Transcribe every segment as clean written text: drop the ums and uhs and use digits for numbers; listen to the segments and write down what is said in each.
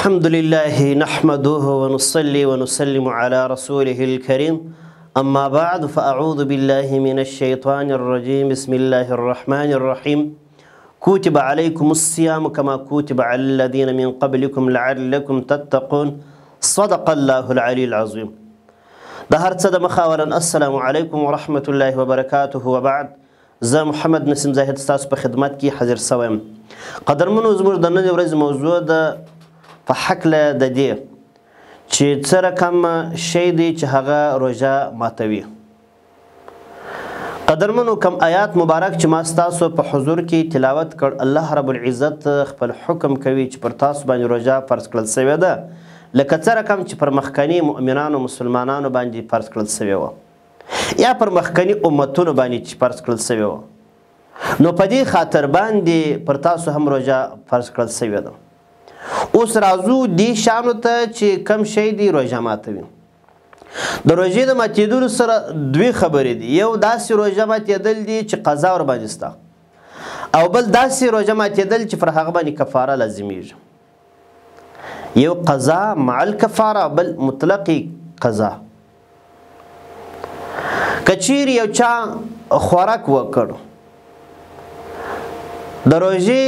الحمد لله نحمده ونصلي ونسلم على رسوله الكريم أما بعد فأعوذ بالله من الشيطان الرجيم بسم الله الرحمن الرحيم كتب عليكم الصيام كما كتب على الذين من قبلكم لعلكم تتقون صدق الله العلي العظيم ده هر څه د مخاولا السلام علیکم ورحمة الله وبرکاته وبعد زه محمد نسیم زاهد ستاسو په خدمت کې حاضر سویم قدرمنو زموږ د نن ورځې موضوع ده په هکله د دې چې څه رقم شی دی چې هغه روژه ماتوي قدرمنو کم آیات مبارک چې ما ستاسو په حضور کې تلاوت کړ الله رب العزت خپل حکم کوي چې پر تاسو باندې روژه فرض کړل سوې ده لکه څه رقم چې پر مخکني مؤمنانو مسلمانانو باندې فرض کړل سوې وه یا پر مخکني امتونو باندې چې فرض کړل سوې وه نو په دې خاطر باندې پر تاسو هم روژه فرض کړل سوې ده اوس راځو دې شانو ته چې کم شی دی روژه ماتوي د روژې د ماتېدلو سره دوې خبرې دي یو داسې روژه ماتېدل دي چې قضا ورباندې سته او بل داسې روژه ماتېدل چې پر هغه باندې کفاره لازمیږي یو قضا مع الکفاره بل مطلقی قضا که چیرې یو چا خوراک وکړ د روژې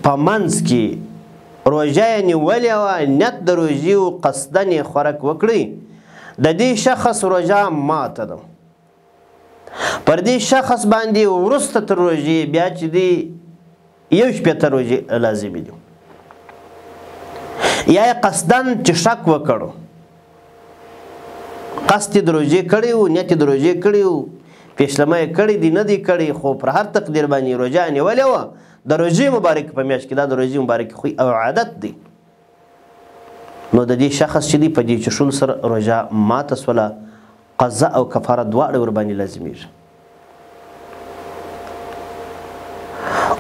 په منځ کې روژه یې نیولې وه نیت د روژې و قصدن یې خوراک وکړئ د دې شخص روژه ماته ده پر دې شخص باندې وروسته تر روژې بیا چې دی 1 روژې لازمي دي یا یې قصدن چې شک وکړو قصد یې د روژې کړی و نیت یې د روژې کړی و پیشلمه یې کړی دی نه دی کړی خو پر هر تقدیر باندې روژه نیولې وه د روژې مبارک په میاشت کې دا د روژې مبارک خوی او عادت دی نو د دې شخص چې دی په دې چشون سره روژه ماته سوله قضا او کفاره دواړه ورباندې لازمیږي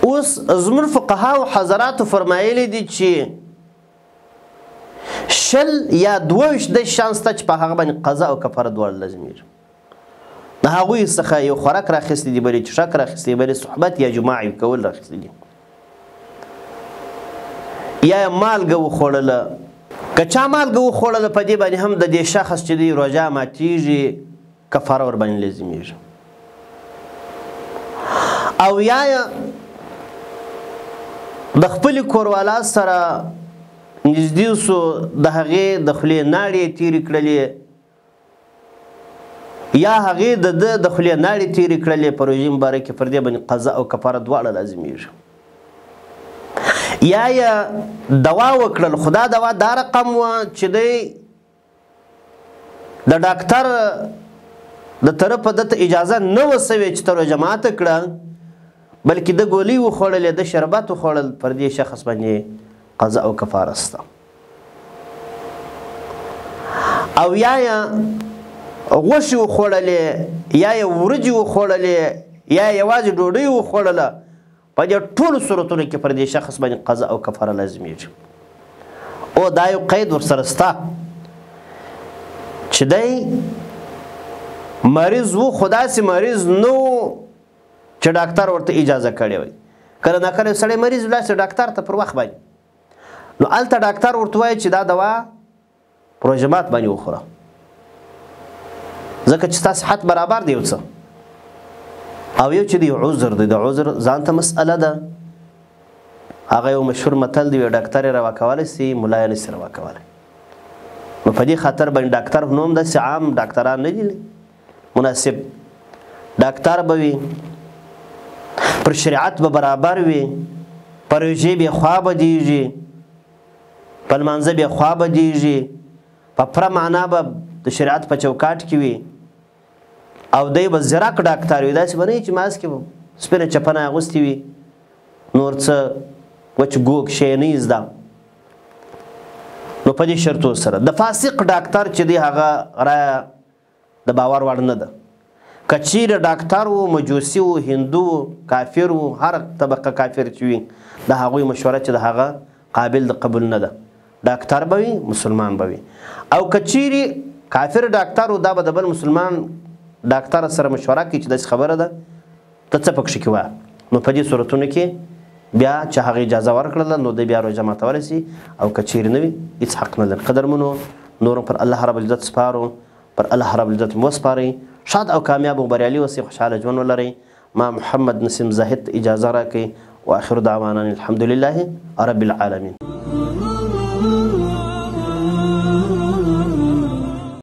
اوس زموږ فقهاو حضراتو فرمایلی دي چې شل یا 22 د شان شته چې په هغه باندې قضا او کفاره دواړه لازمیږي د هغوی څخه یو خوراک راخیستی دي بلې چښاک راخیستی دي بلې صحبت یا جماع کول راخیستی دي یا مالګه وخوړله که چا مالګه وخوړله په دې باندې هم د دې شخص چې دی روژه ماتیږي کفاره ورباندې لازمیږي او یا د خپلې کوروالا سره نږدې سو د هغې د خولې ناړې تېرې کړلې یا هغې د خولې ناړې تېرې کړلې په روژې مبارکې پر دې باندې قضا او کفاره دواړه لازمیږي یا یې دوا وکړل خو دا دوا دا رقم وه چې دی د ډاکټر د طرفه دته اجازه نه وه سوې چې ته روژه ماته کړه بلکې د ګولۍ وخوړلې د شربت وخوړل پر دې شخص باندې قضا او کفاره سته او یا یې غوښې وخوړلې یا یې وریجې وخوړلې یا یوازې ډوډۍ وخوړله په دې ټولو صورتونو کې پر دې شخص باندې قضا او کفاره لازمیږي او دا یو قید ورسره سته چې دی مریض و خو داسې مریض نه و چې ډاکټر ورته اجازه کړې وي کله ناکله سړی مریض ولاړ شي ډاکټر ته پر وخت باندې نو هلته ډاکټر ورته وایي چې دا دوا په روژه مات باندې وخوره ځکه چې ستا صحت برابر دی یو څه او یو چې دی عذر دی د عذر ځان ته مسئله ده هغه یو مشهور متل دی ډاکټر یې روا کولی سي ملا یې نسي روا کولی نو په دې خاطر باندې ډاکټر نوم داسې عام ډاکټران نه دي مناسب ډاکټر به وي پر شریعت به برابر وي پر روژې بې خوا بدیږي په لمانځه بې خوا بدیږي په پوره معنا به د شریعت په چوکاټ کې وي او دی به زیرک ډاکټر وي داسې به نه وي چې ماسک کې به سپینه چپنه اغوستې وي نور څه وچ ګوګ شی نه یې زده نو په دې شرطو سره د فاسق ډاکټر چې دی هغه رایه د باور وړ نه ده که چیرې ډاکټر و مجوسي و هندو و کافر و هر طبقه کافر چې وي د هغوی مشوره چې د هغه قابل د قبول نه ده ډاکټر به وي مسلمان به وي او که چیرې کافر ډاکټر و دا به د بل مسلمان ډاکټر سره مشوره کوي چې داسې خبره ده ته څه پکښې کې وایه نو په دې صورتونو کې بیا چې هغه اجازه ورکړله نو د بیا روژه ماتولی سي او که چیرې نه وي هېڅ حق نه لري. قدرمنو نور پر الله رب العزت سپارو، پر الله رب العزت مو وسپارئ. شاد او کامیاب او بریالي اوسئ، خوشحاله ژوند ولرئ. ما محمد نسیم زاهد اجازه راکړئ. واخر دعوانا الحمد لله رب العالمين.